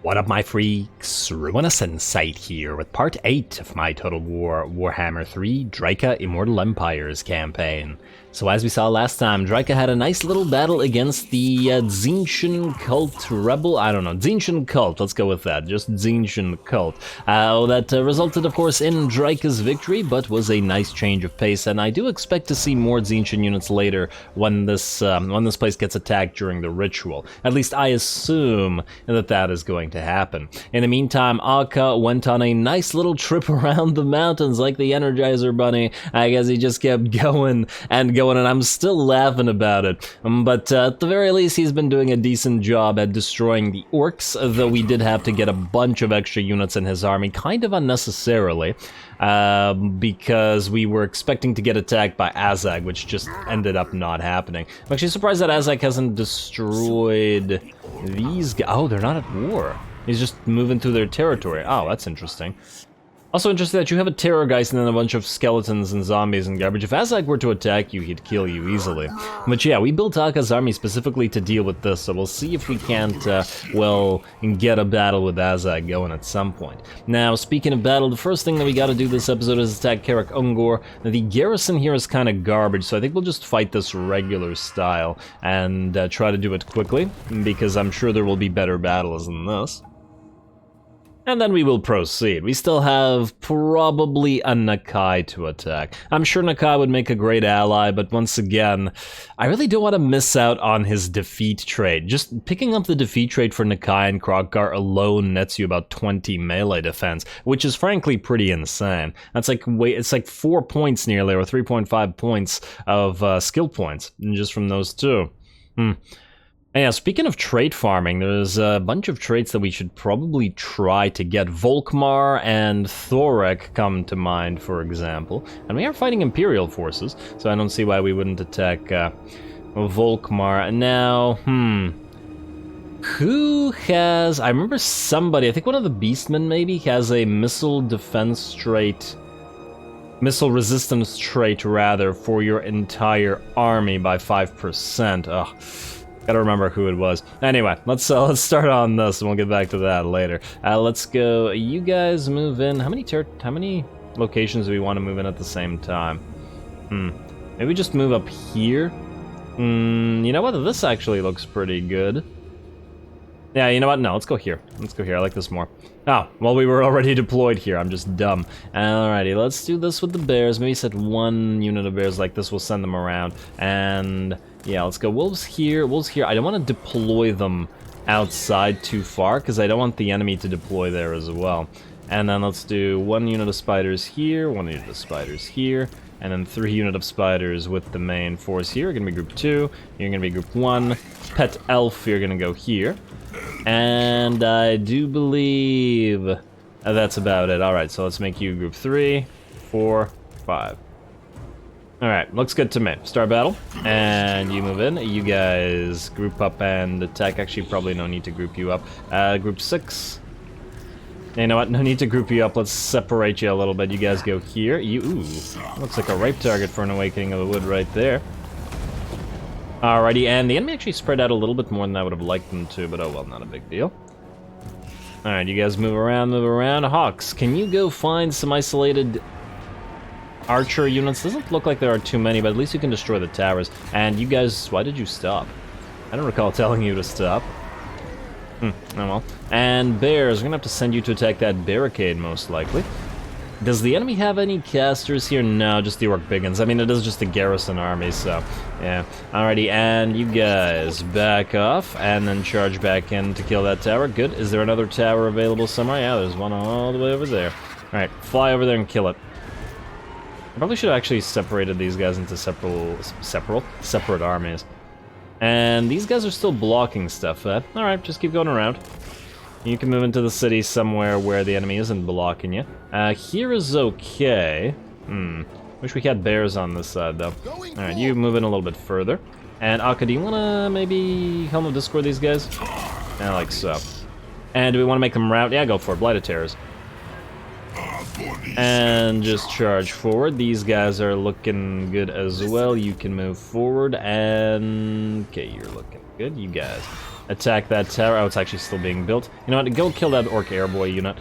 What up, my freaks? RuinusInsight here with part 8 of my Total Warhammer 3 Drycha Immortal Empires campaign. So as we saw last time, Drycha had a nice little battle against the Tzeentch cult rebel. I don't know, Tzeentch cult, let's go with that, just Tzeentch cult. That resulted, of course, in Drycha's victory, but was a nice change of pace, and I do expect to see more Tzeentch units later when this place gets attacked during the ritual. At least I assume that is going to happen. In the meantime, Akka went on a nice little trip around the mountains like the Energizer Bunny. I guess he just kept going and going, and I'm still laughing about it. But at the very least, he's been doing a decent job at destroying the orcs, though we did have to get a bunch of extra units in his army, kind of unnecessarily, because we were expecting to get attacked by Azag, which just ended up not happening. I'm actually surprised that Azag hasn't destroyed these guys. Oh, they're not at war. He's just moving through their territory. Oh, that's interesting. Also interesting that you have a Terrorgeist and then a bunch of skeletons and zombies and garbage. If Azag were to attack you, he'd kill you easily. But yeah, we built Akka's army specifically to deal with this, so we'll see if we can't, well, get a battle with Azag going at some point. Now, speaking of battle, the first thing that we gotta do this episode is attack Carrick Angor. Now, the garrison here is kind of garbage, so I think we'll just fight this regular style and try to do it quickly, because I'm sure there will be better battles than this. And then we will proceed. We still have probably a Nakai to attack. I'm sure Nakai would make a great ally, but once again, I really don't want to miss out on his defeat trait. Just picking up the defeat trait for Nakai and Krogar alone nets you about 20 melee defense, which is frankly pretty insane. That's like, it's like 4 points nearly, or 3.5 points of skill points, just from those two. Yeah, speaking of trait farming, there's a bunch of traits that we should probably try to get. Volkmar and Thorek come to mind, for example. And we are fighting Imperial forces, so I don't see why we wouldn't attack Volkmar. Now, who has... I remember somebody, I think one of the Beastmen maybe, has a missile defense trait... Missile resistance trait, rather, for your entire army by 5%. Ugh. Gotta remember who it was. Anyway, let's start on this, and we'll get back to that later. Let's go. You guys move in. How many locations do we want to move in at the same time? Maybe just move up here. You know what? This actually looks pretty good. Yeah, you know what? No, let's go here. Let's go here. I like this more. Oh, well, we were already deployed here. I'm just dumb. Alrighty, let's do this with the bears. Maybe set 1 unit of bears like this. We'll send them around. And yeah, let's go. Wolves here. Wolves here. I don't want to deploy them outside too far because I don't want the enemy to deploy there as well. And then let's do 1 unit of spiders here, 1 unit of spiders here, and then 3 unit of spiders with the main force here. You're going to be group 2. You're going to be group 1. Pet elf, you're going to go here. And I do believe that's about it. Alright, so let's make you group 3, 4, 5. Alright, looks good to me. Start battle, and you move in. You guys group up and attack. Actually, probably no need to group you up. Group 6. You know what? No need to group you up. Let's separate you a little bit. You guys go here. Ooh, looks like a ripe target for an Awakening of the Wood right there. Alrighty, and the enemy actually spread out a little bit more than I would have liked them to, but oh well, not a big deal. Alright, you guys move around, move around. Hawks, can you go find some isolated archer units? Doesn't look like there are too many, but at least you can destroy the towers. And you guys, why did you stop? I don't recall telling you to stop. Oh well. And bears, we're gonna have to send you to attack that barricade, most likely. Does the enemy have any casters here? No, just the orc biggins. I mean, it is just a garrison army, so yeah. Alrighty, and you guys back off and then charge back in to kill that tower. Good. Is there another tower available somewhere? Yeah, there's one all the way over there. Alright, fly over there and kill it. I probably should have actually separated these guys into separate armies. And these guys are still blocking stuff. Alright, just keep going around. You can move into the city somewhere where the enemy isn't blocking you. Here is okay. Wish we had bears on this side, though. Alright, you move in a little bit further. And Akka, do you want to maybe Helm of Discord these guys? Yeah, like so. And do we want to make them rout? Yeah, go for it. Blight of Terrors. And just charge forward. These guys are looking good as well. You can move forward. And okay, you're looking good. You guys Attack that tower. Oh, it's actually still being built. You know what? Go kill that Orc Airboy unit.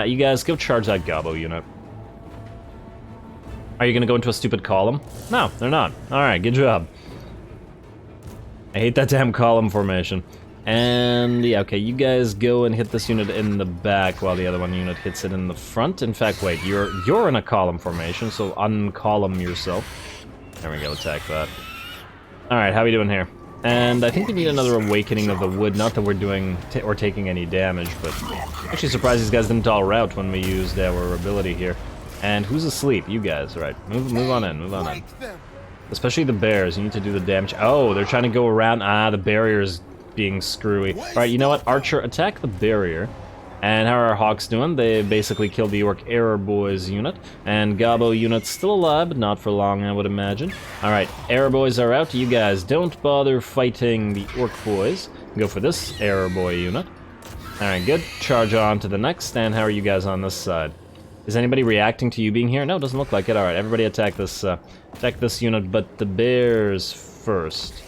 You guys, go charge that Gobbo unit. Are you gonna go into a stupid column? No, they're not. Alright, good job. I hate that damn column formation. And yeah, okay, you guys go and hit this unit in the back while the other one unit hits it in the front. In fact, wait, you're in a column formation, so uncolumn yourself. There we go, attack that. Alright, how are we doing here? And I think we need another awakening of the wood, not that we're doing or taking any damage, but actually surprised these guys didn't all rout when we used our ability here. And who's asleep? You guys, right. Move on in, move on in. Especially the bears, you need to do the damage. Oh, they're trying to go around. Ah, the barrier's being screwy. Alright, you know what? Archer, attack the barrier. And how are our hawks doing? They basically killed the Orc Error Boys unit. And Gobbo unit's still alive, but not for long, I would imagine. Alright, Error Boys are out. You guys don't bother fighting the Orc Boys. Go for this Error Boy unit. Alright, good. Charge on to the next. And how are you guys on this side? Is anybody reacting to you being here? No, it doesn't look like it. Alright, everybody attack this unit, but the bears first.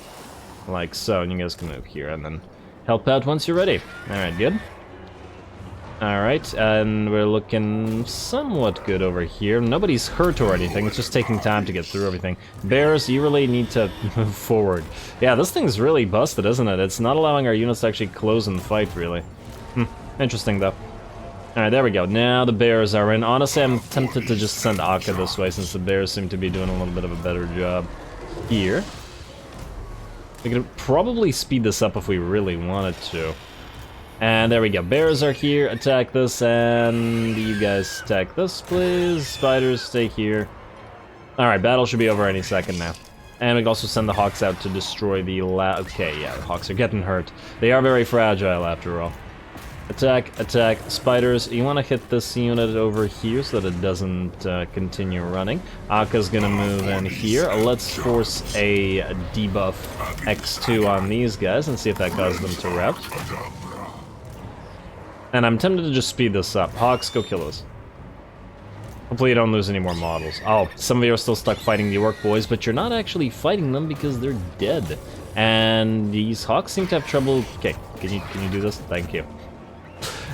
Like so, and you guys can move here, and then help out once you're ready. Alright, good. Alright, and we're looking somewhat good over here. Nobody's hurt or anything, it's just taking time to get through everything. Bears, you really need to move forward. Yeah, this thing's really busted, isn't it? It's not allowing our units to actually close and fight, really. Interesting, though. Alright, there we go. Now the bears are in. Honestly, I'm tempted to just send Akka this way, since the bears seem to be doing a little bit of a better job here. We could probably speed this up if we really wanted to. And there we go. Bears are here. Attack this, and you guys attack this, please. Spiders, stay here. Alright, battle should be over any second now. And we can also send the hawks out to destroy the okay, yeah, the hawks are getting hurt. They are very fragile, after all. Attack, attack, spiders. You want to hit this unit over here so that it doesn't continue running. Akka's gonna move in here. Let's force a debuff X2 on these guys and see if that causes them to rout. And I'm tempted to just speed this up. Hawks, go kill us. Hopefully you don't lose any more models. Oh, some of you are still stuck fighting the Orc Boys, but you're not actually fighting them because they're dead. And these hawks seem to have trouble... Okay, can you do this? Thank you.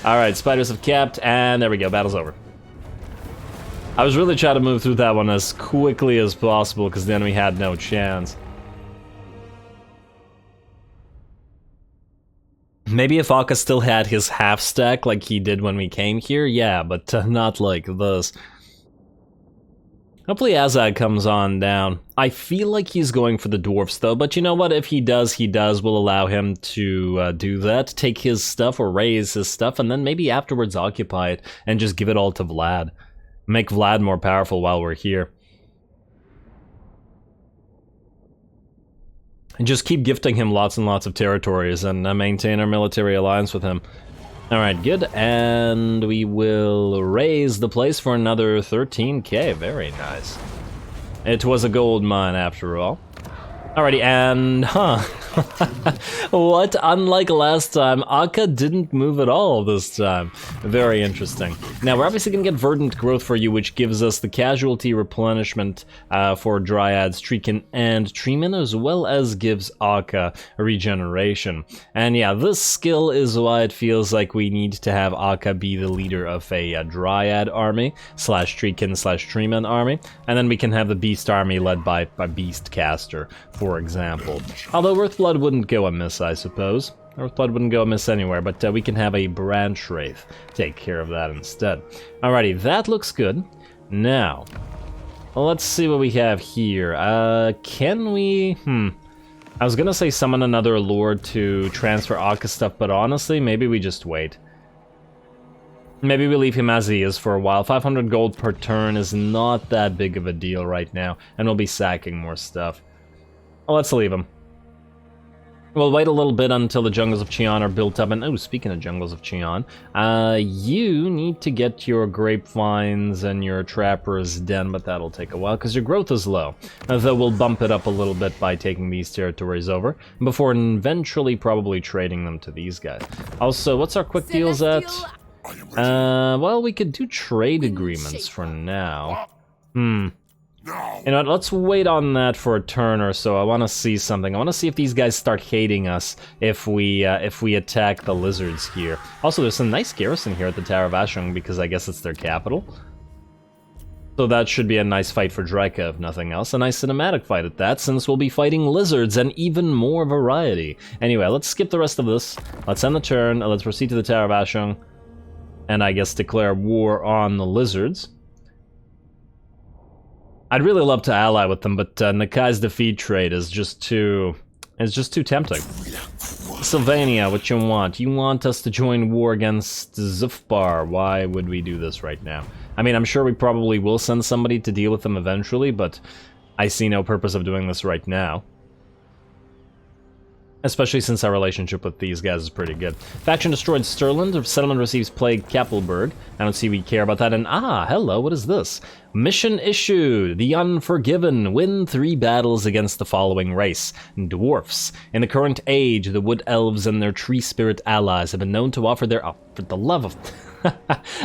Alright, spiders have capped, and there we go, battle's over. I was really trying to move through that one as quickly as possible because the enemy had no chance. Maybe if Akka still had his half stack like he did when we came here, yeah, but not like this. Hopefully Azag comes on down. I feel like he's going for the dwarfs though, but you know what, if he does, we'll allow him to do that, take his stuff or raise his stuff, and then maybe afterwards occupy it and just give it all to Vlad. Make Vlad more powerful while we're here. And just keep gifting him lots and lots of territories and maintain our military alliance with him. Alright, good, and we will raise the place for another 13k, very nice. It was a gold mine after all. Alrighty, and what? Unlike last time, Akka didn't move at all this time. Very interesting. Now, we're obviously going to get Verdant Growth for you, which gives us the casualty replenishment for Dryads, Treekin, and Treeman, as well as gives Akka a regeneration. And yeah, this skill is why it feels like we need to have Akka be the leader of a Dryad army, slash Treekin, slash Treeman army, and then we can have the Beast army led by Beastcaster, for example. Although Earthblood wouldn't go amiss, I suppose. Earthblood wouldn't go amiss anywhere, but we can have a Branch Wraith take care of that instead. Alrighty, that looks good. Now, let's see what we have here. Can we... I was gonna say summon another Lord to transfer Akka stuff, but honestly, maybe we just wait. Maybe we leave him as he is for a while. 500 gold per turn is not that big of a deal right now, and we'll be sacking more stuff. Well, let's leave him. We'll wait a little bit until the Jungles of Qian are built up, and oh, speaking of Jungles of Qian, you need to get your Grapevines and your Trapper's Den, but that'll take a while, because your growth is low. Though we'll bump it up a little bit by taking these territories over, before eventually probably trading them to these guys. Also, what's our quick deals at? Well, we could do trade agreements for now. You know what, let's wait on that for a turn or so. I want to see something. I want to see if these guys start hating us if we attack the lizards here. Also, there's some nice garrison here at the Tower of Ashram because I guess it's their capital. So that should be a nice fight for Drycha, if nothing else. A nice cinematic fight at that, since we'll be fighting lizards and even more variety. Anyway, let's skip the rest of this. Let's end the turn. Let's proceed to the Tower of Ashram. And I guess declare war on the lizards. I'd really love to ally with them, but Nakai's defeat trade is just too... it's just too tempting. Sylvania, what you want? You want us to join war against Zufbar. Why would we do this right now? I mean, I'm sure we probably will send somebody to deal with them eventually, but I see no purpose of doing this right now. Especially since our relationship with these guys is pretty good. Faction destroyed Stirland. Settlement receives Plague Keppelberg. I don't see we care about that. And hello, what is this? Mission issued. The Unforgiven. Win 3 battles against the following race. Dwarfs. In the current age, the Wood Elves and their tree spirit allies have been known to offer their... oh, for the love of...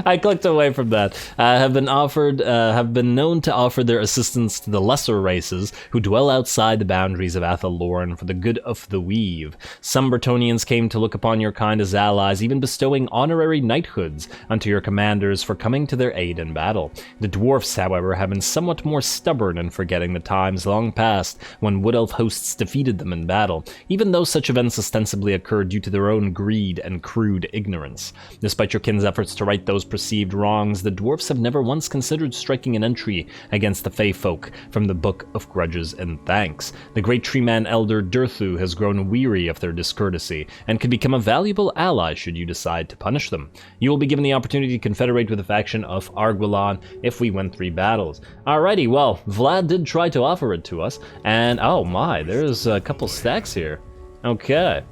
I clicked away from that. Have been known to offer their assistance to the lesser races who dwell outside the boundaries of Athelorn for the good of the weave. Some Bretonnians came to look upon your kind as allies, even bestowing honorary knighthoods unto your commanders for coming to their aid in battle. The dwarfs, however, have been somewhat more stubborn in forgetting the times long past when Wood Elf hosts defeated them in battle, even though such events ostensibly occurred due to their own greed and crude ignorance. Despite your kin's efforts to right those perceived wrongs, the dwarfs have never once considered striking an entry against the Fey folk from the Book of Grudges and Thanks. The great treeman elder Durthu has grown weary of their discourtesy, and could become a valuable ally should you decide to punish them. You will be given the opportunity to confederate with the faction of Arguelon if we win 3 battles. Alrighty, well, Vlad did try to offer it to us, and oh my, there's a couple stacks here. Okay,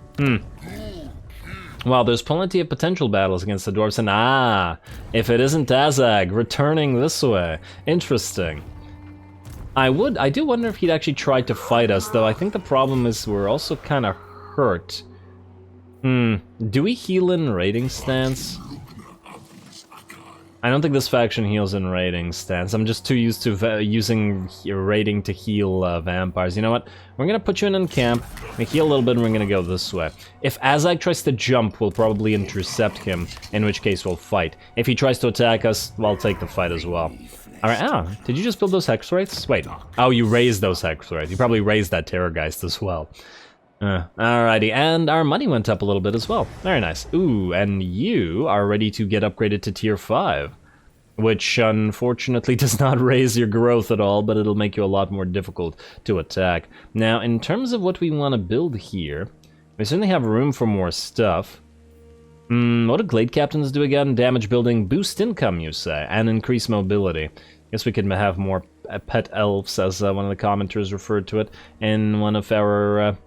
well, there's plenty of potential battles against the dwarves, and if it isn't Azag returning this way. Interesting. I do wonder if he'd actually tried to fight us, though I think the problem is we're also kind of hurt. Do we heal in raiding stance? I don't think this faction heals in raiding stance. I'm just too used to using raiding to heal vampires. You know what? We're gonna put you in camp, we heal a little bit, and we're gonna go this way. If Azag tries to jump, we'll probably intercept him, in which case we'll fight. If he tries to attack us, well, I'll take the fight as well. Alright, did you just build those hex wraiths? Wait, oh, you raised those hex wraiths. You probably raised that Terrorgeist as well. Alrighty, and our money went up a little bit as well. Very nice. Ooh, and you are ready to get upgraded to tier 5. Which, unfortunately, does not raise your growth at all, but it'll make you a lot more difficult to attack. Now, in terms of what we want to build here, we certainly have room for more stuff. What do Glade Captains do again? Damage building, boost income, you say, and increase mobility. Guess we could have more pet elves, as one of the commenters referred to it, in one of our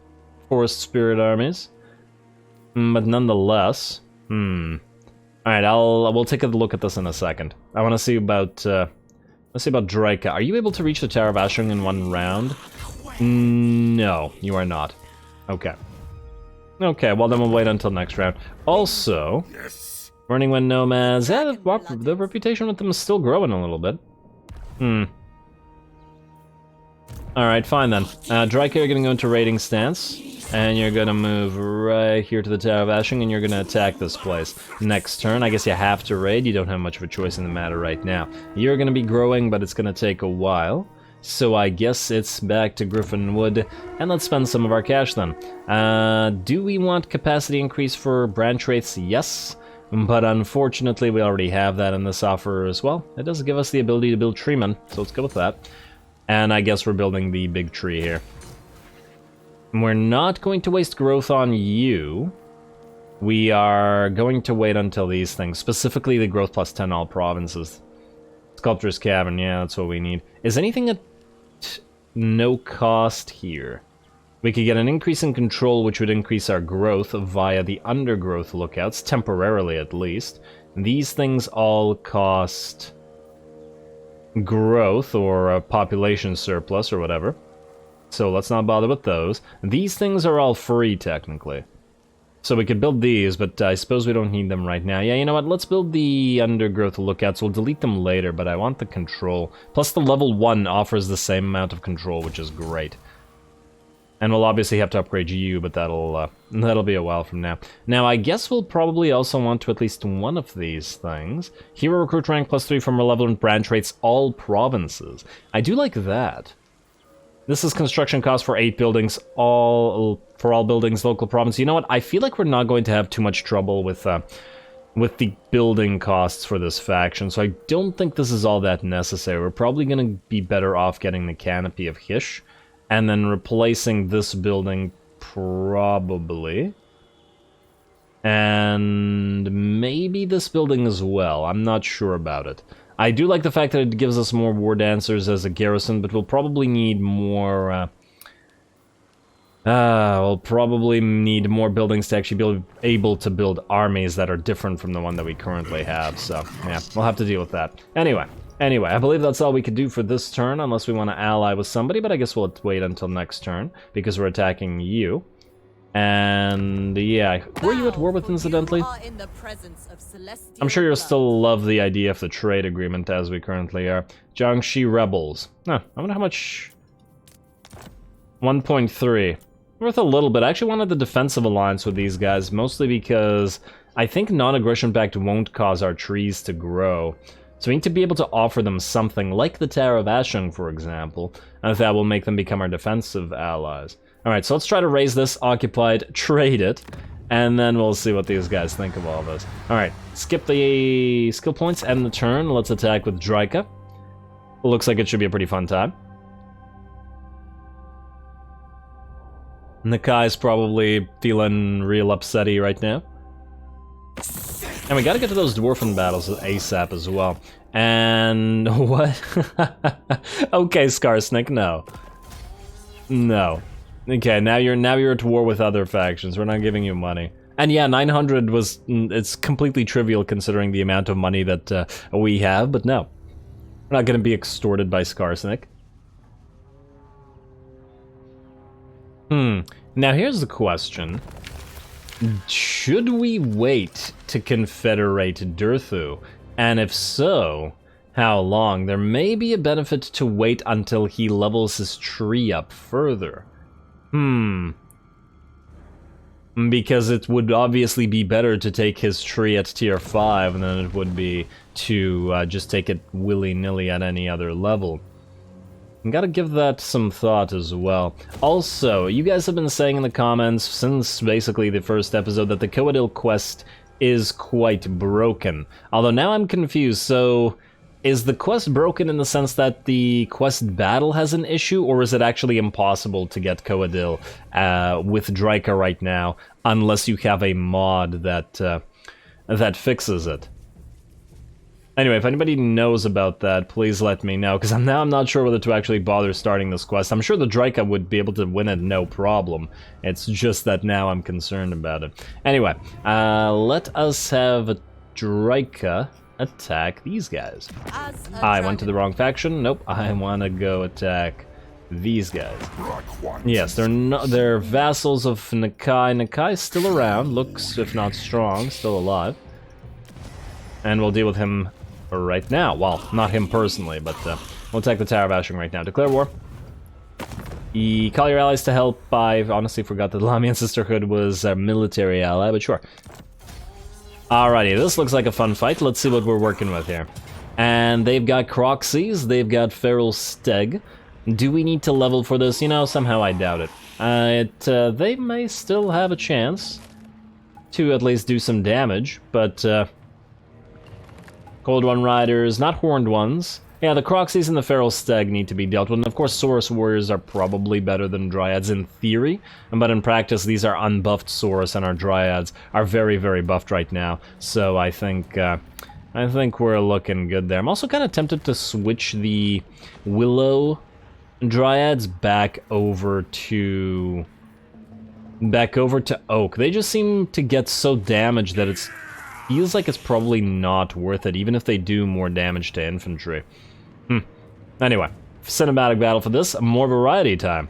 forest spirit armies. But nonetheless, Alright, we'll take a look at this in a second. I want to see about, let's see about Drycha. Are you able to reach the Tower of Ashram in 1 round? No, you are not. Okay. Okay, well then we'll wait until next round. Also, Burning Wind Nomads, yeah, the reputation with them is still growing a little bit. Alright, fine then. Drycha, you're gonna go into raiding stance. And you're gonna move right here to the Tower of Ashram, and you're gonna attack this place. Next turn, I guess you have to raid. You don't have much of a choice in the matter right now. You're gonna be growing, but it's gonna take a while. So I guess it's back to Griffinwood, and let's spend some of our cash then. Do we want capacity increase for branch wraiths? Yes. But unfortunately, we already have that in this offer as well. It does give us the ability to build treemen, so let's go with that. And I guess we're building the big tree here. We're not going to waste growth on you. We are going to wait until these things, specifically the growth plus 10 all provinces. Sculptor's Cavern, yeah, that's what we need. Is anything at no cost here? We could get an increase in control, which would increase our growth via the undergrowth lookouts, temporarily at least. These things all cost growth or a population surplus or whatever. So let's not bother with those. These things are all free, technically. So we could build these, but I suppose we don't need them right now. Yeah, you know what? Let's build the undergrowth lookouts. We'll delete them later, but I want the control. Plus the level 1 offers the same amount of control, which is great. And we'll obviously have to upgrade you, but that'll be a while from now. Now, I guess we'll probably also want to at least one of these things. Hero recruit rank +3 from relevant branch rates, all provinces. I do like that. This is construction cost for 8 buildings, for all buildings, local province. You know what? I feel like we're not going to have too much trouble with the building costs for this faction, so I don't think this is all that necessary. We're probably going to be better off getting the Canopy of Hysh, and then replacing this building, probably. And maybe this building as well. I'm not sure about it. I do like the fact that it gives us more war dancers as a garrison, but we'll probably need more... we'll probably need more buildings to actually be able to build armies that are different from the one that we currently have, so yeah, we'll have to deal with that. Anyway, I believe that's all we could do for this turn, unless we want to ally with somebody, but I guess we'll wait until next turn, because we're attacking you. And yeah, were you at war with, incidentally? I'm sure you'll still love the idea of the trade agreement as we currently are. Jiangxi rebels. Huh, I wonder how much... 1.3. Worth a little bit. I actually wanted the defensive alliance with these guys, mostly because I think non-aggression pact won't cause our trees to grow. So we need to be able to offer them something, like the Tower of Ashram, for example, and that will make them become our defensive allies. Alright, so let's try to raise this occupied, trade it, and then we'll see what these guys think of all this. Alright, skip the skill points, end the turn, let's attack with Drycha. Looks like it should be a pretty fun time. Nakai's probably feeling real upsetty right now. And we gotta get to those dwarfen battles ASAP as well. And what? Okay, Skarsnik, no. No. Okay, now you're at war with other factions. We're not giving you money. And yeah, 900 it's completely trivial considering the amount of money that we have, but no. We're not gonna be extorted by Skarsnik. Now here's the question. Should we wait to confederate Durthu? And if so, how long? There may be a benefit to wait until he levels his tree up further. Because it would obviously be better to take his tree at tier 5 than it would be to just take it willy-nilly at any other level. Gotta give that some thought as well. Also, you guys have been saying in the comments since basically the first episode that the Coadil quest is quite broken. Although now I'm confused, so is the quest broken in the sense that the quest battle has an issue, or is it actually impossible to get Coadil with Drycha right now, unless you have a mod that fixes it? Anyway, if anybody knows about that, please let me know, because I'm not sure whether to actually bother starting this quest. I'm sure the Drycha would be able to win it no problem. It's just that now I'm concerned about it. Anyway, let us have Drycha attack these guys. I went to the wrong faction. Nope, I want to go attack these guys. Yes, they're vassals of Nakai. Nakai's still around, looks, if not strong, still alive. And we'll deal with him right now. Well, not him personally, but we'll attack the Tower of Ashram right now. Declare war. Call your allies to help. I honestly forgot that the Lamian Sisterhood was a military ally, but sure. Alrighty, this looks like a fun fight. Let's see what we're working with here. And they've got Croxies, they've got Feral Steg. Do we need to level for this? You know, somehow I doubt it. They may still have a chance to at least do some damage, but Cold One Riders, not horned ones. Yeah, the Croxies and the Feral Steg need to be dealt with, and of course Saurus Warriors are probably better than Dryads in theory, but in practice these are unbuffed Saurus, and our Dryads are very, very buffed right now, so I think we're looking good there. I'm also kind of tempted to switch the Willow Dryads back over to Oak. They just seem to get so damaged that it feels like it's probably not worth it, even if they do more damage to infantry. Anyway, cinematic battle for this, more variety time.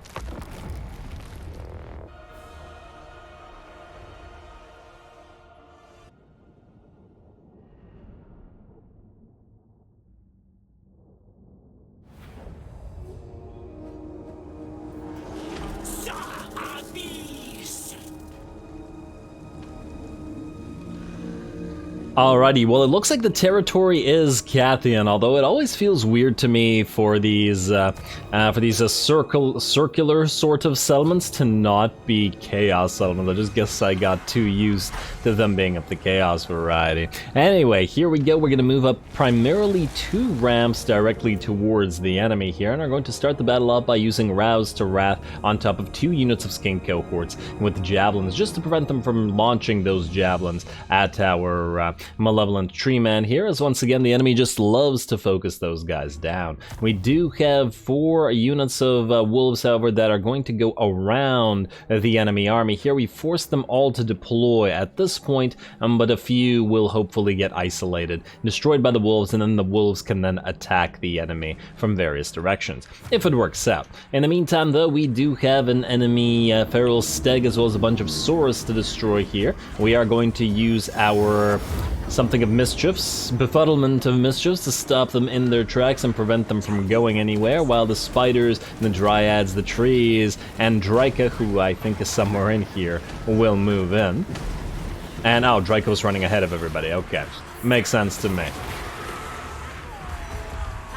Alrighty, well it looks like the territory is Cathian, although it always feels weird to me for these circular sort of settlements to not be chaos settlements. I just guess I got too used to them being of the chaos variety. Anyway, here we go. We're going to move up primarily 2 ramps directly towards the enemy here, and are going to start the battle off by using Rouse to Wrath on top of 2 units of skink cohorts with javelins, just to prevent them from launching those javelins at our malevolent tree man here, as once again the enemy just loves to focus those guys down. We do have 4 units of wolves, however, that are going to go around the enemy army here. We force them all to deploy at this point, but a few will hopefully get isolated, destroyed by the wolves, and then the wolves can then attack the enemy from various directions, if it works out. In the meantime, though, we do have an enemy feral stag as well as a bunch of saurus to destroy here. We are going to use our something of mischiefs, befuddlement of mischiefs, to stop them in their tracks and prevent them from going anywhere, while the spiders, the dryads, the trees, and Drycha, who I think is somewhere in here, will move in. And oh, Drycha's running ahead of everybody, okay. Makes sense to me.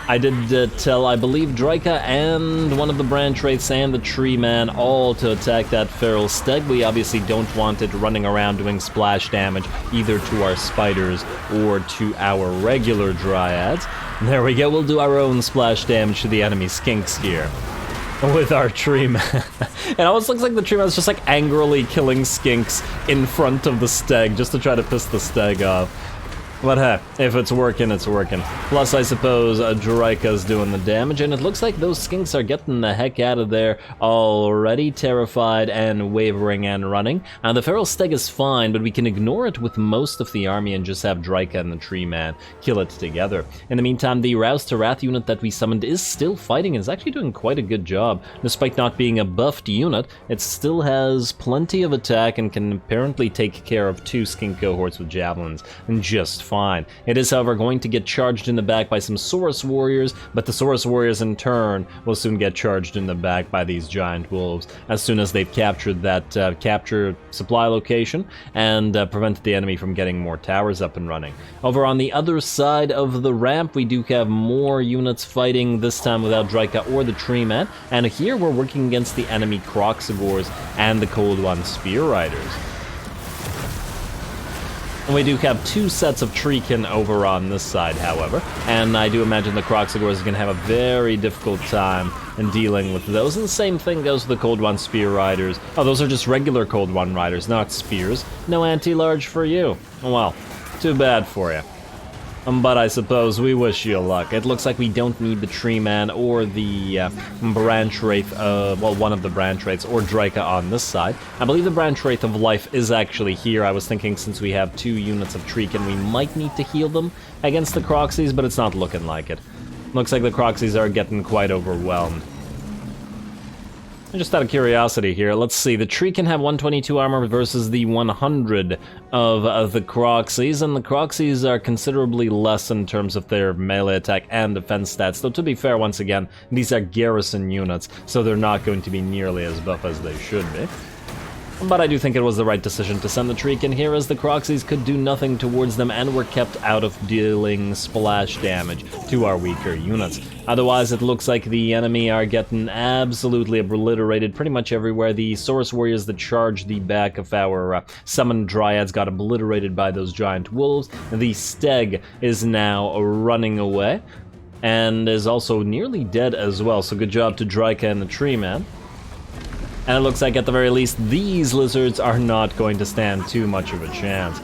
I did tell, I believe, Drycha and one of the branch wraiths and the tree man all to attack that feral stag. We obviously don't want it running around doing splash damage either to our spiders or to our regular dryads. There we go, we'll do our own splash damage to the enemy skinks here with our tree man. It almost looks like the tree man's just like angrily killing skinks in front of the stag just to try to piss the stag off. But hey, if it's working, it's working. Plus, I suppose Drycha's doing the damage, and it looks like those skinks are getting the heck out of there already, terrified and wavering and running. The feral stag is fine, but we can ignore it with most of the army and just have Drycha and the tree man kill it together. In the meantime, the Rouse to Wrath unit that we summoned is still fighting and is actually doing quite a good job. Despite not being a buffed unit, it still has plenty of attack and can apparently take care of 2 skink cohorts with javelins and just fine. It is, however, going to get charged in the back by some Saurus warriors, but the Saurus warriors in turn will soon get charged in the back by these giant wolves as soon as they've captured that capture supply location and prevented the enemy from getting more towers up and running. Over on the other side of the ramp, we do have more units fighting, this time without Drycha or the tree man, and here we're working against the enemy Croxagors and the Cold One Spear Riders. And we do have 2 sets of Treekin over on this side, however, and I do imagine the Croxagors is going to have a very difficult time in dealing with those, and the same thing goes with the Cold One Spear Riders. Oh, those are just regular Cold One Riders, not spears. No anti-large for you. Well, too bad for you. But I suppose we wish you luck. It looks like we don't need the tree man or the branch wraith, well, one of the branch wraiths, or Drycha on this side. I believe the branch wraith of life is actually here. I was thinking since we have 2 units of Treekin, we might need to heal them against the Croxies, but it's not looking like it. Looks like the Croxies are getting quite overwhelmed. Just out of curiosity here, let's see. The tree can have 122 armor versus the 100 of the Croxies, and the Croxies are considerably less in terms of their melee attack and defense stats, though to be fair, once again, these are garrison units, so they're not going to be nearly as buff as they should be. But I do think it was the right decision to send the Treekin here, as the Croxies could do nothing towards them and were kept out of dealing splash damage to our weaker units. Otherwise, it looks like the enemy are getting absolutely obliterated pretty much everywhere. The Saurus warriors that charged the back of our summoned dryads got obliterated by those giant wolves. The stag is now running away and is also nearly dead as well, so good job to Drycha and the tree man. And it looks like, at the very least, these lizards are not going to stand too much of a chance.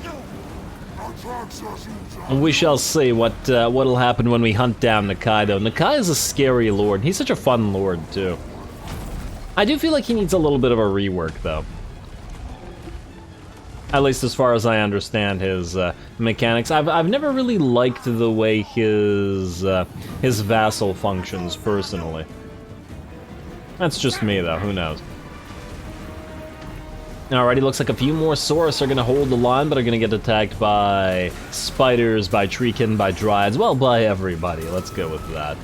We shall see what'll happen when we hunt down Nakai, though. Nakai is a scary lord. He's such a fun lord, too. I do feel like he needs a little bit of a rework, though. At least as far as I understand his mechanics. I've never really liked the way his vassal functions, personally. That's just me, though. Who knows? Alrighty, looks like a few more Saurus are going to hold the line, but are going to get attacked by spiders, by Treekin, by dryads, well, by everybody. Let's go with that.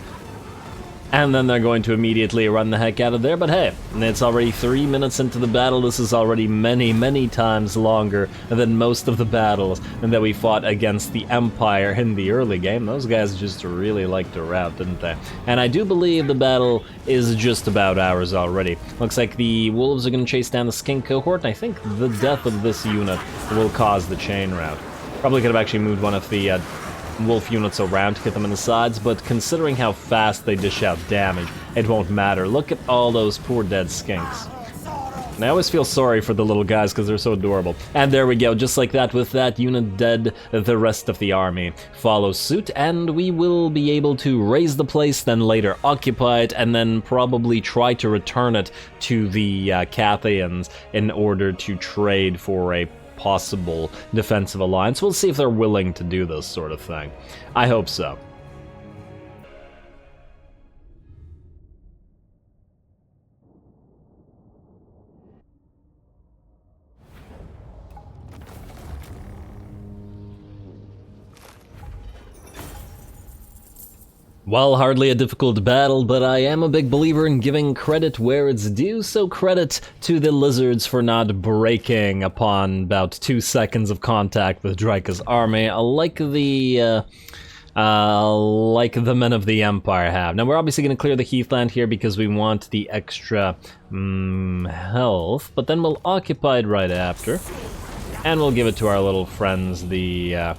And then they're going to immediately run the heck out of there, but hey, it's already 3 minutes into the battle. This is already many, many times longer than most of the battles that we fought against the Empire in the early game. Those guys just really liked to rout, didn't they? And I do believe the battle is just about ours already. Looks like the wolves are going to chase down the skink cohort, and I think the death of this unit will cause the chain rout. Probably could have actually moved one of the wolf units around to get them in the sides, but considering how fast they dish out damage, it won't matter. Look at all those poor dead skinks. And I always feel sorry for the little guys because they're so adorable. And there we go, just like that, with that unit dead, the rest of the army follows suit, and we will be able to raise the place, then later occupy it, and then probably try to return it to the Cathians in order to trade for a possible defensive alliance. We'll see if they're willing to do this sort of thing. I hope so. Well, hardly a difficult battle, but I am a big believer in giving credit where it's due, so credit to the lizards for not breaking upon about 2 seconds of contact with Drycha's army, like the men of the Empire have. Now, we're obviously going to clear the heathland here because we want the extra health, but then we'll occupy it right after, and we'll give it to our little friends, the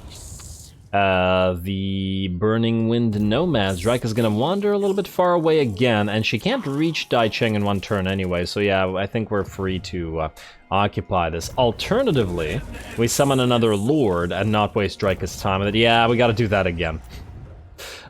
Burning Wind Nomads. Drycha's gonna wander a little bit far away again, and she can't reach Daicheng in one turn anyway, so yeah, I think we're free to occupy this. Alternatively, we summon another Lord and not waste Drycha's time with it. Yeah, we gotta do that again.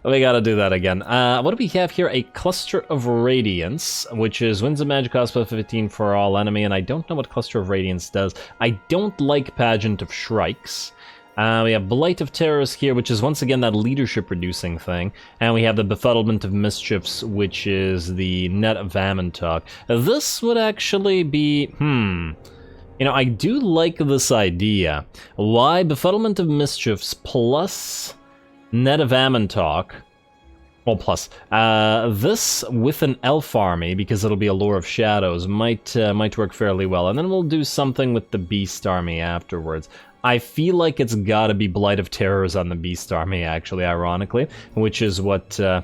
We gotta do that again. What do we have here? A Cluster of Radiance, which is wins a magic cost plus 15 for all enemy, and I don't know what Cluster of Radiance does. I don't like Pageant of Shrikes. We have Blight of Terrors here, which is once again that leadership-reducing thing. And we have the Befuddlement of Mischiefs, which is the Net of Amontok. This would actually be... You know, I do like this idea. Why Befuddlement of Mischiefs plus Net of Amontok? Well, plus. This with an elf army, because it'll be a Lore of Shadows, might work fairly well. And then we'll do something with the Beast army afterwards. I feel like it's gotta be Blight of Terrors on the Beast army, actually, ironically, which is what our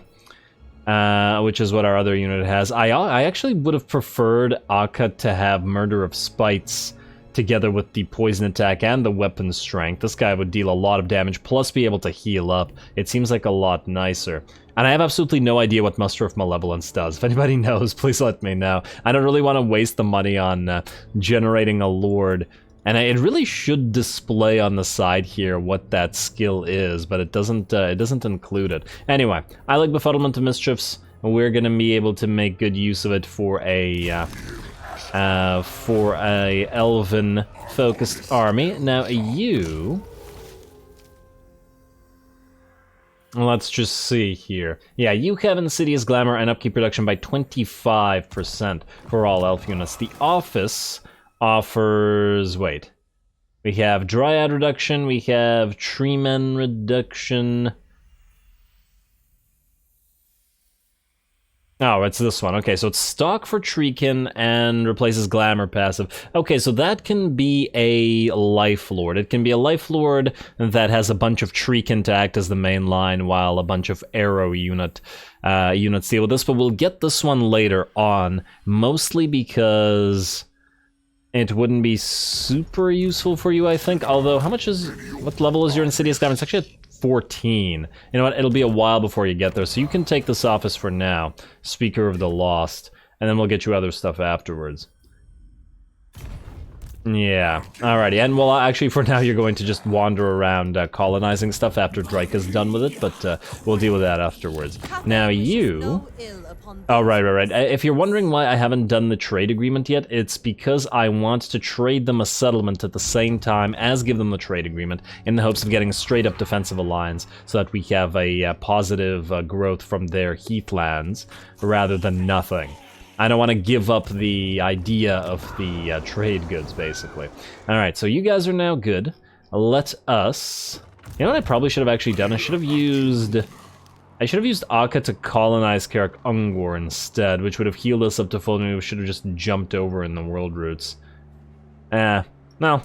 other unit has. I actually would have preferred Akka to have Murder of Spites together with the poison attack and the weapon strength. This guy would deal a lot of damage, plus be able to heal up. It seems like a lot nicer. And I have absolutely no idea what Muster of Malevolence does. If anybody knows, please let me know. I don't really want to waste the money on generating a Lord. And it really should display on the side here what that skill is, but it doesn't include it. Anyway, I like Befuddlement of Mischiefs, and we're gonna be able to make good use of it for a elven-focused army. Now, you... Let's just see here. Yeah, you have Insidious Glamour and upkeep reduction by 25% for all elf units. The Office offers... wait. We have Dryad reduction, we have Treemen reduction... Oh, it's this one. Okay, so it's stock for Treekin and replaces Glamour passive. Okay, so that can be a Life Lord. It can be a Life Lord that has a bunch of Treekin to act as the main line, while a bunch of Arrow units deal with this. But we'll get this one later on, mostly because it wouldn't be super useful for you, I think. Although, what level is your Insidious Glamour? It's actually at 14. You know what, it'll be a while before you get there, so you can take this office for now, Speaker of the Lost, and then we'll get you other stuff afterwards. Yeah, alrighty, and well, actually for now you're going to just wander around colonizing stuff after Drycha's done with it, but we'll deal with that afterwards. Now you... Oh, right. If you're wondering why I haven't done the trade agreement yet, it's because I want to trade them a settlement at the same time as give them the trade agreement, in the hopes of getting a straight-up defensive alliance, so that we have a positive growth from their heathlands, rather than nothing. I don't want to give up the idea of the trade goods, basically. Alright, so you guys are now good. Let us... You know what I probably should have actually done? I should have used I should have used Akka to colonize Carrick Angor instead, which would have healed us up to full. We should have just jumped over in the world roots. No,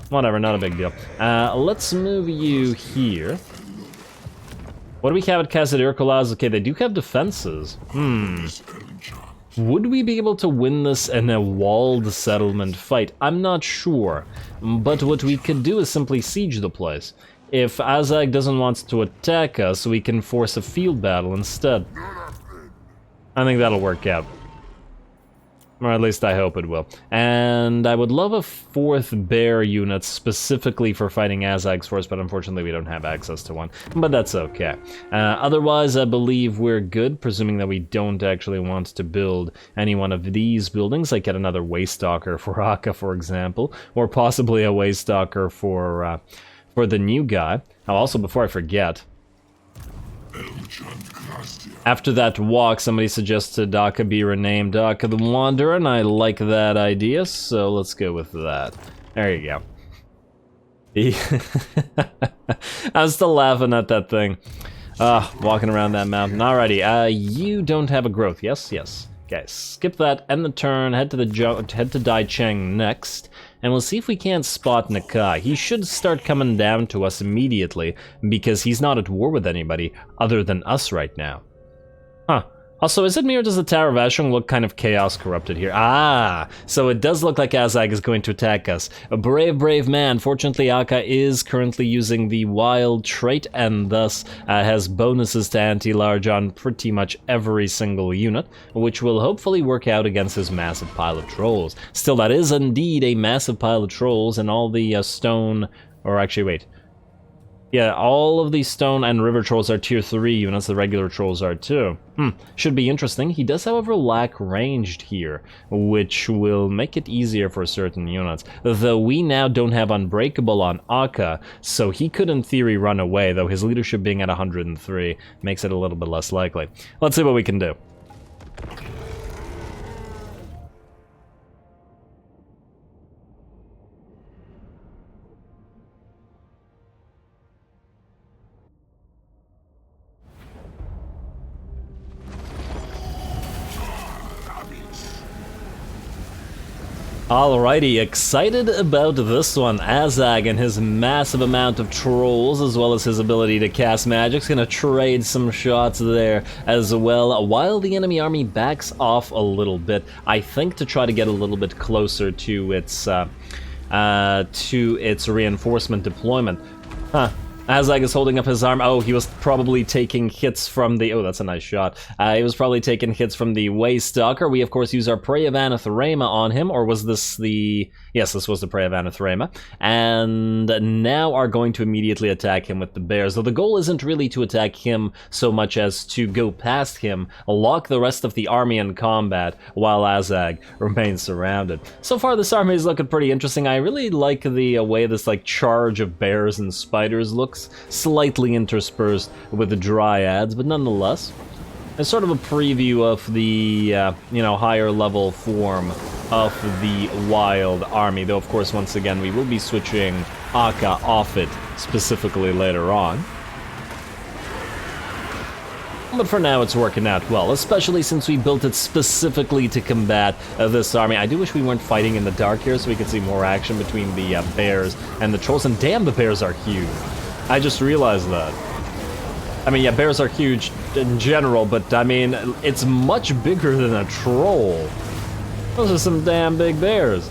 whatever, not a big deal. Let's move you here. What do we have at Casadir? Okay, they do have defenses. Would we be able to win this in a walled settlement fight? I'm not sure. But what we could do is simply siege the place. If Azag doesn't want to attack us, we can force a field battle instead. I think that'll work out. Or at least I hope it will. And I would love a 4th bear unit specifically for fighting Azag's force, but unfortunately we don't have access to one. But that's okay. Otherwise, I believe we're good, presuming that we don't actually want to build any one of these buildings, like get another Waystalker for Akka, for example, or possibly a Waystalker for the new guy. Oh, also, before I forget, after that walk, somebody suggested Akka be renamed Akka the Wanderer, and I like that idea, so let's go with that. There you go. I'm still laughing at that thing. Walking around that mountain. Alrighty, you don't have a growth, yes? Yes. Okay, skip that, end the turn, head to Dai Cheng next, and we'll see if we can't spot Nakai. He should start coming down to us immediately, because he's not at war with anybody other than us right now. Huh. Also, is it me or does the Tower of Ashram look kind of chaos corrupted here? So it does look like Azag is going to attack us. A brave man. Fortunately, Akka is currently using the wild trait and thus has bonuses to anti-large on pretty much every single unit, which will hopefully work out against his massive pile of trolls. Still, that is indeed a massive pile of trolls, and all the stone... Or actually, wait. Yeah, all of these stone and river trolls are tier 3 units, the regular trolls are too. Should be interesting. He does, however, lack ranged here, which will make it easier for certain units. Though we now don't have Unbreakable on Akka, so he could in theory run away, though his leadership being at 103 makes it a little bit less likely. Let's see what we can do. Alrighty, excited about this one. Azag and his massive amount of trolls, as well as his ability to cast magic's gonna trade some shots there as well, while the enemy army backs off a little bit, I think to try to get a little bit closer to its reinforcement deployment. Azag is holding up his arm. Oh, he was probably taking hits from the... Oh, that's a nice shot. He was probably taking hits from the Waystalker. We, of course, use our Prey of Anathrema on him. Or was this the... Yes, this was the Prey of Anathrema. And now are going to immediately attack him with the bears. Though the goal isn't really to attack him so much as to go past him, lock the rest of the army in combat, while Azag remains surrounded. So far, this army is looking pretty interesting. I really like the way this like charge of bears and spiders looks. Slightly interspersed with the dryads, but nonetheless, it's sort of a preview of the, higher level form of the wild army. Though, of course, once again, we will be switching Akka off it specifically later on. But for now, it's working out well, especially since we built it specifically to combat this army. I do wish we weren't fighting in the dark here so we could see more action between the bears and the trolls. And damn, the bears are huge. I just realized that. I mean, yeah, bears are huge in general, but I mean, it's much bigger than a troll. Those are some damn big bears.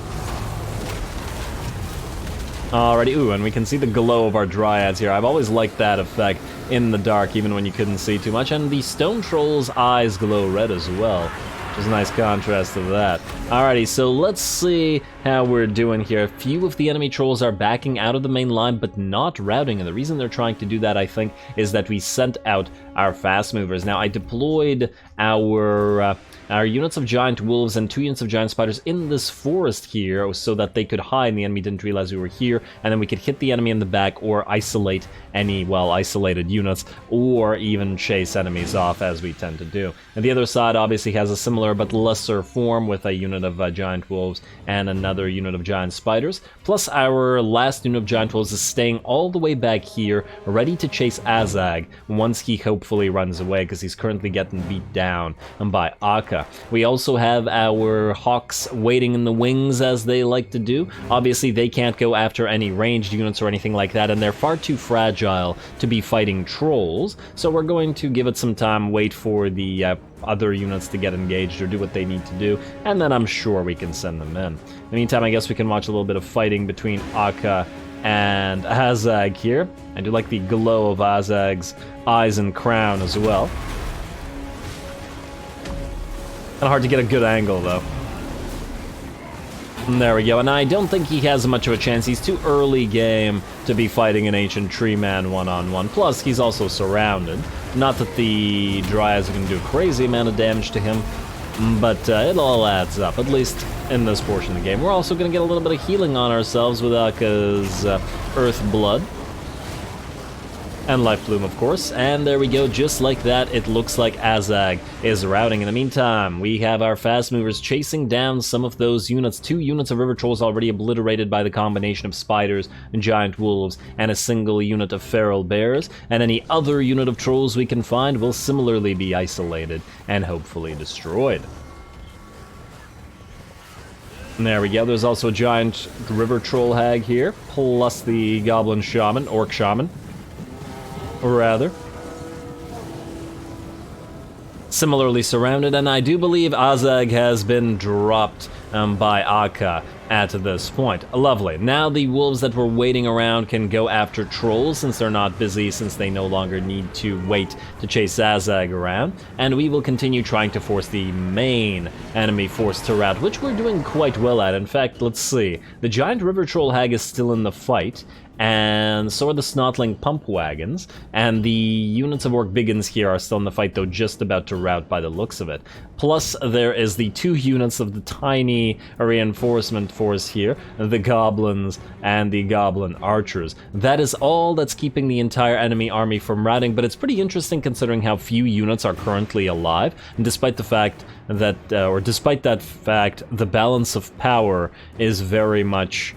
Alrighty, ooh, and we can see the glow of our dryads here. I've always liked that effect in the dark, even when you couldn't see too much. And the stone troll's eyes glow red as well, which is a nice contrast to that. Alrighty, so let's see how we're doing here. A few of the enemy trolls are backing out of the main line, but not routing, and the reason they're trying to do that, I think, is that we sent out our fast movers. Now, I deployed our our units of giant wolves and 2 units of giant spiders in this forest here so that they could hide and the enemy didn't realize we were here, and then we could hit the enemy in the back or isolate any, well, isolated units, or even chase enemies off as we tend to do. And the other side obviously has a similar but lesser form with a unit of giant wolves and another unit of giant spiders, plus our last unit of giant wolves is staying all the way back here, ready to chase Azag once he hopefully runs away, because he's currently getting beat down by Akka. We also have our hawks waiting in the wings, as they like to do. Obviously they can't go after any ranged units or anything like that, and they're far too fragile to be fighting trolls, so we're going to give it some time, wait for the other units to get engaged or do what they need to do, and then I'm sure we can send them in. In the meantime, I guess we can watch a little bit of fighting between Akka and Azag here. I do like the glow of Azag's eyes and crown as well. Kind of hard to get a good angle, though. And there we go, and I don't think he has much of a chance. He's too early game to be fighting an Ancient Tree Man one-on-one. Plus, he's also surrounded. Not that the Dryads are going to do a crazy amount of damage to him, but it all adds up, at least in this portion of the game. We're also going to get a little bit of healing on ourselves with Akka's Earth Blood. And Life Bloom, of course. And there we go, just like that, it looks like Azag is routing. In the meantime, we have our fast movers chasing down some of those units. 2 units of river trolls already obliterated by the combination of spiders and giant wolves, and a single unit of feral bears. And any other unit of trolls we can find will similarly be isolated and hopefully destroyed. And there we go, there's also a giant river troll hag here, plus the goblin shaman, orc shaman. Rather. Similarly surrounded, and I do believe Azag has been dropped by Akka at this point. Lovely. Now the wolves that were waiting around can go after trolls since they're not busy, since they no longer need to wait to chase Azag around, and we will continue trying to force the main enemy force to rout, which we're doing quite well at. In fact, let's see. The giant river troll hag is still in the fight, and so are the snotling pump wagons, and the units of orc biggins here are still in the fight, though just about to rout by the looks of it. Plus, there is the 2 units of the tiny reinforcement force here, the goblins and the goblin archers. That is all that's keeping the entire enemy army from routing, but it's pretty interesting considering how few units are currently alive, and despite the fact that, despite that fact, the balance of power is very much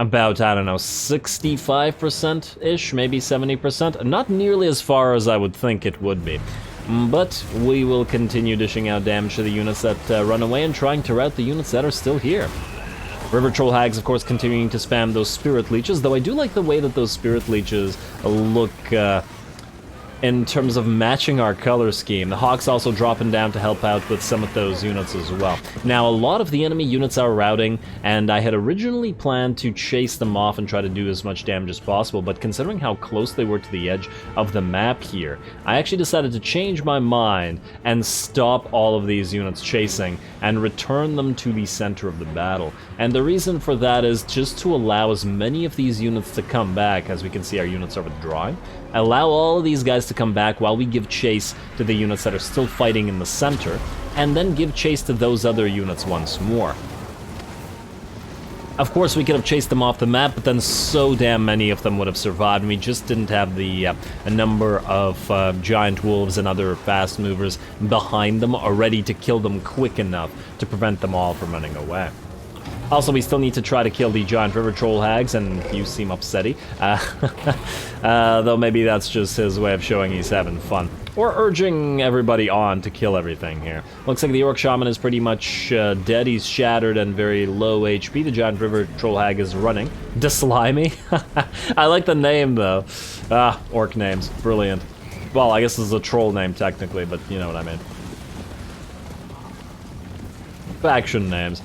about, I don't know, 65%-ish, maybe 70%. Not nearly as far as I would think it would be. But we will continue dishing out damage to the units that run away and trying to rout the units that are still here. River Troll Hags, of course, continuing to spam those Spirit Leeches, though I do like the way that those Spirit Leeches look in terms of matching our color scheme. The Hawks also dropping down to help out with some of those units as well. Now, a lot of the enemy units are routing, and I had originally planned to chase them off and try to do as much damage as possible, but considering how close they were to the edge of the map here, I actually decided to change my mind and stop all of these units chasing and return them to the center of the battle. And the reason for that is just to allow as many of these units to come back. As we can see, our units are withdrawing. Allow all of these guys to come back while we give chase to the units that are still fighting in the center, and then give chase to those other units once more. Of course, we could have chased them off the map, but then so damn many of them would have survived, and we just didn't have the a number of giant wolves and other fast movers behind them are ready to kill them quick enough to prevent them all from running away. Also, we still need to try to kill the giant river troll hags, and you seem upsetty. Though maybe that's just his way of showing he's having fun. Or urging everybody on to kill everything here. Looks like the orc shaman is pretty much dead. He's shattered and very low HP. The giant river troll hag is running. Deslimy? I like the name, though. Orc names. Brilliant. Well, I guess this is a troll name, technically, but you know what I mean. Faction names.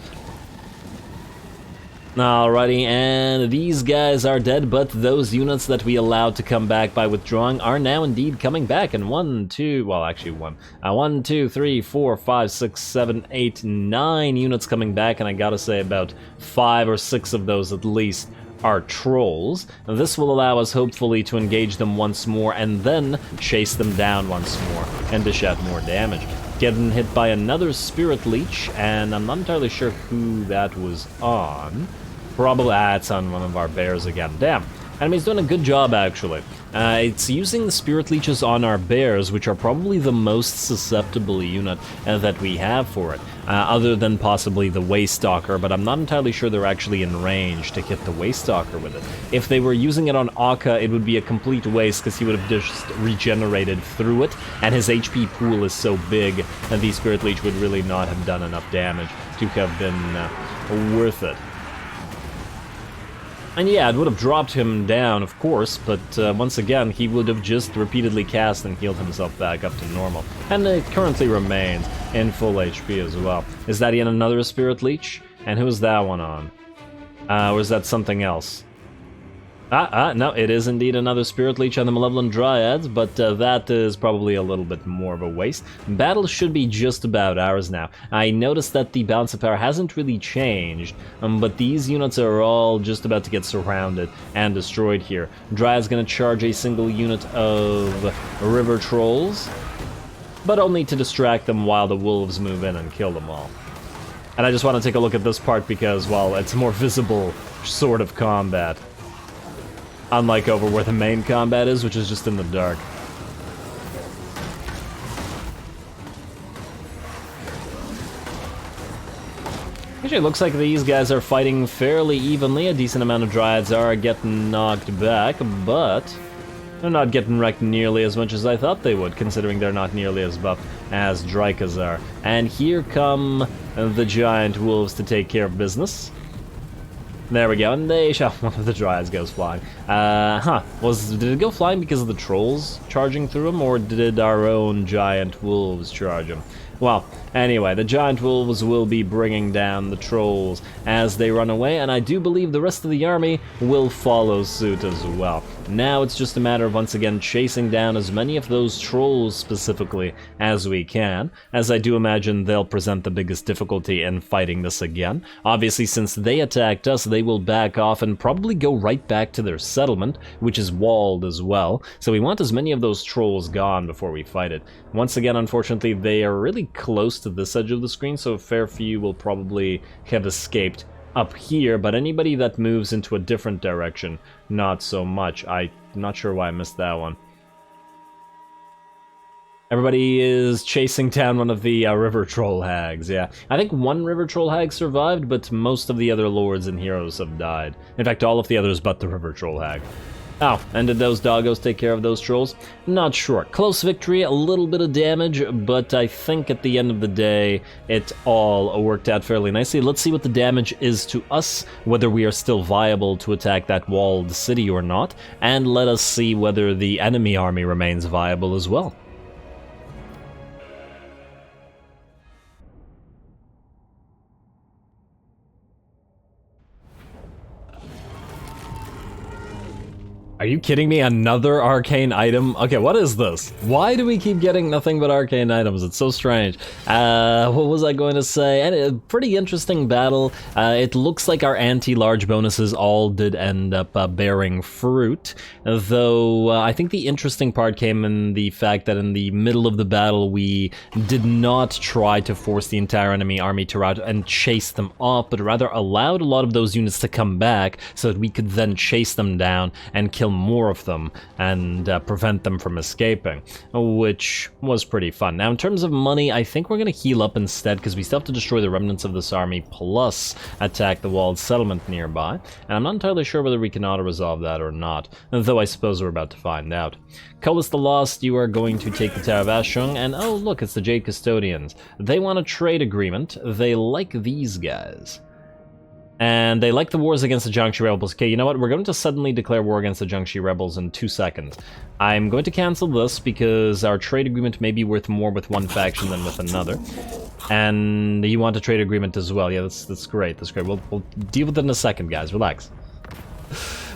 Alrighty, and these guys are dead, but those units that we allowed to come back by withdrawing are now indeed coming back, and 1, 2, well, actually 1, 2, 3, 4, 5, 6, 7, 8, 9 units coming back, and I gotta say about 5 or 6 of those at least are trolls. This will allow us hopefully to engage them once more and then chase them down once more and dish out more damage. getting hit by another Spirit Leech, and I'm not entirely sure who that was on. Probably, it's on one of our bears again. Damn. Enemy's doing a good job, actually. It's using the Spirit Leeches on our bears, which are probably the most susceptible unit that we have for it, other than possibly the Waystalker, but I'm not entirely sure they're actually in range to hit the Waystalker with it. If they were using it on Akka, it would be a complete waste, because he would have just regenerated through it, and his HP pool is so big, and the Spirit Leech would really not have done enough damage to have been worth it. And yeah, it would have dropped him down, of course, but once again, he would have just repeatedly cast and healed himself back up to normal. And it currently remains in full HP as well. Is that yet another Spirit Leech? And who's that one on? Or is that something else? No, it is indeed another Spirit Leech on the Malevolent Dryads, but that is probably a little bit more of a waste. Battle should be just about ours now. I noticed that the balance of power hasn't really changed, but these units are all just about to get surrounded and destroyed here. Dryad's gonna charge a single unit of River Trolls, but only to distract them while the wolves move in and kill them all. And I just want to take a look at this part because, well, it's more visible sort of combat. Unlike over where the main combat is, which is just in the dark. Actually, it looks like these guys are fighting fairly evenly. A decent amount of Dryads are getting knocked back, but they're not getting wrecked nearly as much as I thought they would, considering they're not nearly as buff as Drychas are. And here come the giant wolves to take care of business. There we go, and they shall. One of the Dryads goes flying. Did it go flying because of the trolls charging through them, or did our own giant wolves charge them? Well, anyway, the giant wolves will be bringing down the trolls as they run away, and I do believe the rest of the army will follow suit as well. Now it's just a matter of once again chasing down as many of those trolls specifically as we can, as I do imagine they'll present the biggest difficulty in fighting this again. Obviously, since they attacked us, they will back off and probably go right back to their settlement, which is walled as well, so we want as many of those trolls gone before we fight it. Once again, unfortunately, they are really close to this edge of the screen, so a fair few will probably have escaped up here, but anybody that moves into a different direction, not so much. I'm not sure why I missed that one. Everybody is chasing down one of the river troll hags, yeah. I think one river troll hag survived, but most of the other lords and heroes have died. In fact, all of the others but the river troll hag. Oh, and did those doggos take care of those trolls? Not sure. Close victory, a little bit of damage, but I think at the end of the day, it all worked out fairly nicely. Let's see what the damage is to us, whether we are still viable to attack that walled city or not, and let us see whether the enemy army remains viable as well. Are you kidding me? Another arcane item? Okay, what is this? Why do we keep getting nothing but arcane items? It's so strange. What was I going to say? And a pretty interesting battle. It looks like our anti-large bonuses all did end up bearing fruit, though I think the interesting part came in the fact that in the middle of the battle we did not try to force the entire enemy army to rout and chase them off, but rather allowed a lot of those units to come back so that we could then chase them down and kill more of them and prevent them from escaping, which was pretty fun. Now, in terms of money, I think we're going to heal up instead because we still have to destroy the remnants of this army plus attack the walled settlement nearby, and I'm not entirely sure whether we can auto-resolve that or not, though I suppose we're about to find out. Cullis the Lost, you are going to take the Tower of Ashram, and oh look, it's the Jade Custodians. They want a trade agreement. They like these guys. And they like the wars against the Jiangshi rebels. Okay, you know what? We're going to suddenly declare war against the Jiangshi rebels in 2 seconds. I'm going to cancel this because our trade agreement may be worth more with one faction than with another. And you want a trade agreement as well. Yeah, that's great. That's great. We'll deal with it in a second, guys. Relax.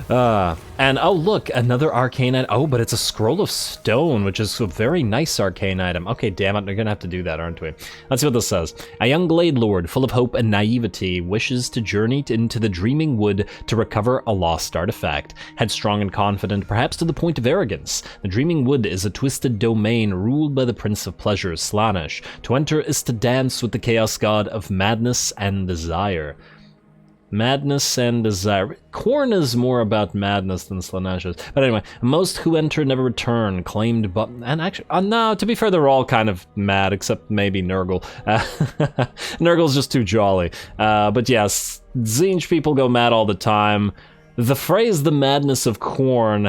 And oh look, another arcane item. Oh, but it's a scroll of stone, which is a very nice arcane item. Okay, damn it, we're gonna have to do that, aren't we? Let's see what this says. A young glade lord, full of hope and naivety, wishes to journey into the dreaming wood to recover a lost artifact. Headstrong and confident, perhaps to the point of arrogance. The dreaming wood is a twisted domain ruled by the prince of pleasure, Slaanesh. To enter is to dance with the chaos god of madness and desire. Madness and desire. Khorne is more about madness than Slaanesh is. But anyway, most who enter never return, claimed but... And actually, no, to be fair, they're all kind of mad, except maybe Nurgle. Nurgle's just too jolly. But yes, Tzeentch people go mad all the time. The phrase, the madness of Khorne,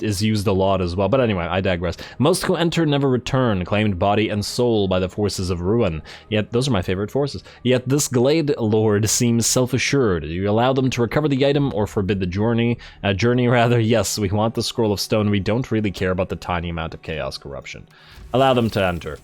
is used a lot as well, but anyway, I digress. Most who enter never return, claimed body and soul by the forces of ruin. Yet, those are my favorite forces. Yet this Glade Lord seems self-assured. You allow them to recover the item or forbid the journey. Yes, we want the Scroll of Stone. We don't really care about the tiny amount of chaos corruption. Allow them to enter.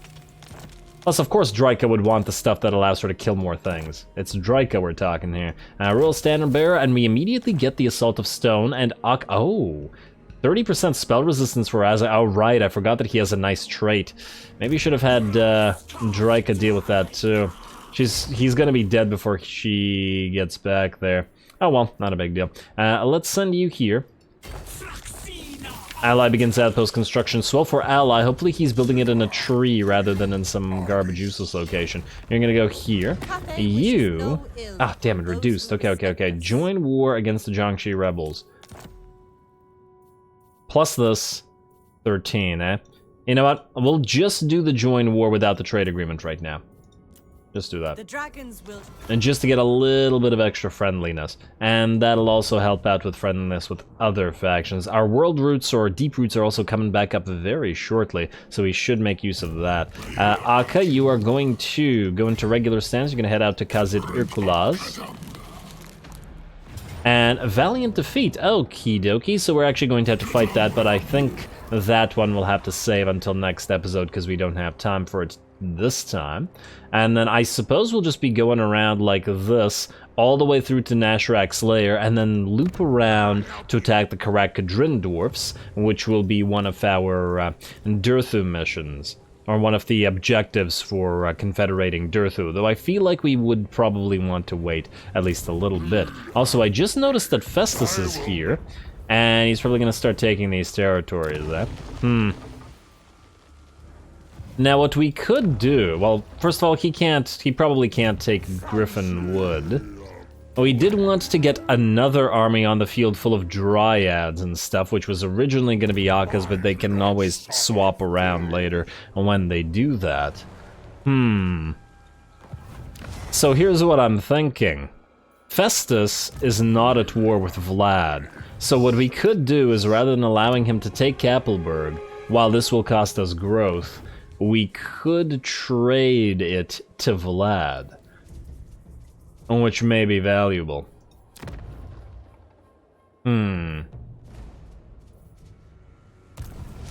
Plus, of course, Drycha would want the stuff that allows her to kill more things. It's Drycha we're talking here. Royal Standard Bearer, and we immediately get the Assault of Stone, and 30% spell resistance for Azag. Oh, right, I forgot that he has a nice trait. Maybe should have had Drycha deal with that, too. He's gonna be dead before she gets back there. Oh, well, not a big deal. Let's send you here. Ally begins outpost construction. Swell for ally. Hopefully he's building it in a tree rather than in some garbage useless location. You're gonna go here. You... Ah, damn it, reduced. Okay. Join war against the Jiangxi rebels. Plus this, 13, eh? You know what? We'll just do the join war without the trade agreement right now. Just do that. The dragons will... And just to get a little bit of extra friendliness. And that'll also help out with friendliness with other factions. Our world roots or deep roots are also coming back up very shortly, so we should make use of that. Aka, you are going to go into regular stance. You're going to head out to Khazid Irkulaz. And Valiant Defeat. Okie dokie, so we're actually going to have to fight that, but I think that one we'll have to save until next episode because we don't have time for it this time. And then I suppose we'll just be going around like this all the way through to Nashrak's lair and then loop around to attack the Carrick Kadrin dwarfs, which will be one of our Durthu missions, or one of the objectives for confederating Durthu, though I feel like we would probably want to wait at least a little bit. Also, I just noticed that Festus is here, and he's probably going to start taking these territories, Now, what we could do... Well, first of all, he probably can't take Griffin Wood. We did want to get another army on the field full of dryads and stuff, which was originally going to be Aka's, but they can always swap around later when they do that. So here's what I'm thinking. Festus is not at war with Vlad. So what we could do is, rather than allowing him to take Kappelberg, while this will cost us growth, we could trade it to Vlad, which may be valuable.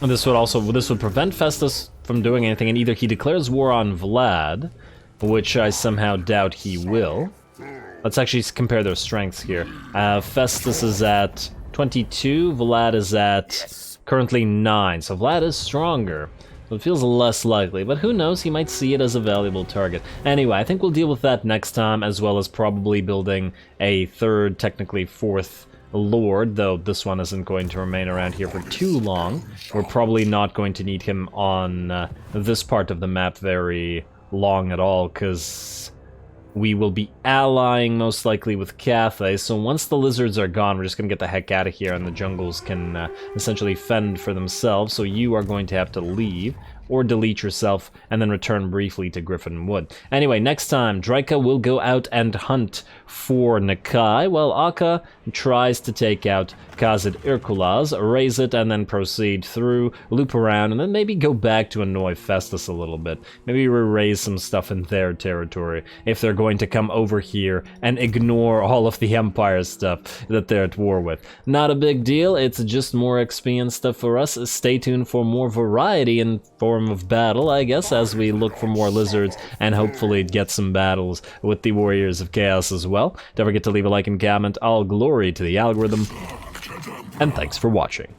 This would prevent Festus from doing anything, and either he declares war on Vlad, which I somehow doubt he will. Let's actually compare their strengths here. Festus is at 22, Vlad is at currently 9, so Vlad is stronger. So it feels less likely, but who knows, he might see it as a valuable target. Anyway, I think we'll deal with that next time, as well as probably building a third, technically fourth lord, though this one isn't going to remain around here for too long. We're probably not going to need him on this part of the map very long at all, because we will be allying most likely with Cathay, so once the lizards are gone, we're just going to get the heck out of here and the jungles can essentially fend for themselves, so you are going to have to leave, or delete yourself, and then return briefly to Griffin Wood. Anyway, next time, Drycha will go out and hunt for Nakai, while Akka tries to take out Khazid Irkulaz, raise it, and then proceed through, loop around, and then maybe go back to annoy Festus a little bit. Maybe raise some stuff in their territory, if they're going to come over here and ignore all of the Empire stuff that they're at war with. Not a big deal, it's just more XP and stuff for us. Stay tuned for more variety in form of battle, I guess, as we look for more lizards and hopefully get some battles with the Warriors of Chaos as well. Don't forget to leave a like and comment. All glory to the algorithm. and thanks for watching.